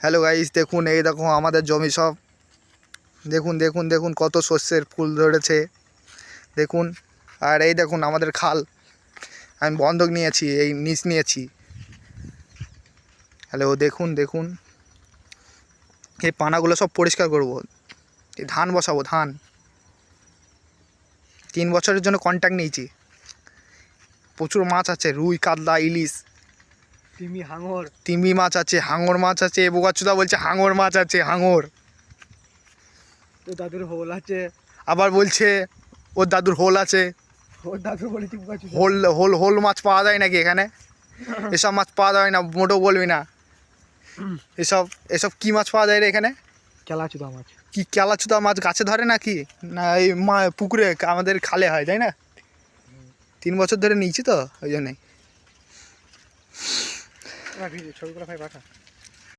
Hello guys, দেখুন এই দেখো আমাদের জমি সব। দেখুন দেখুন দেখুন কত শস্যের ফুল ধরেছে দেখুন। আর এই দেখুন আমাদের খাল, আমি বন্ধক নিয়েছি, এই নিচ নিয়েছি। হ্যালো, দেখুন দেখুন এই পানাগুলো সব পরিষ্কার করব, এই ধান বসাবো, ধান 3 বছরের জন্য কন্ট্যাক্ট নিয়েছি। প্রচুর মাছ আছে, রুই, কাতলা, ইলিশ, তিমি, হাঙর, তিমি মাছ আছে, হাঙর মাছ আছে। বোকাচুদা বলছে হাঙর মাছ আছে, হাঙর। তো দাদুর হোল আছে, আবার বলছে ওর দাদুর হোল আছে। ওর দাদুর বলেছি বুকাচু হোল হোল হোল মাছ পাওয়া যায় নাকি এখানে? এসব মাছ পাওয়া যায় না, মোটেও বলবি না। এসব এসব কী মাছ পাওয়া যায় রে এখানে? কেলাচুদা মাছ। কি কেলাচুদা মাছ গাছে ধরে নাকি? না এই পুকুরে আমাদের খালে হয়, তাই না? 3 বছর ধরে নিয়েছি তো, ওই জন্যই। ছবিগুলো ভাই পাঠা।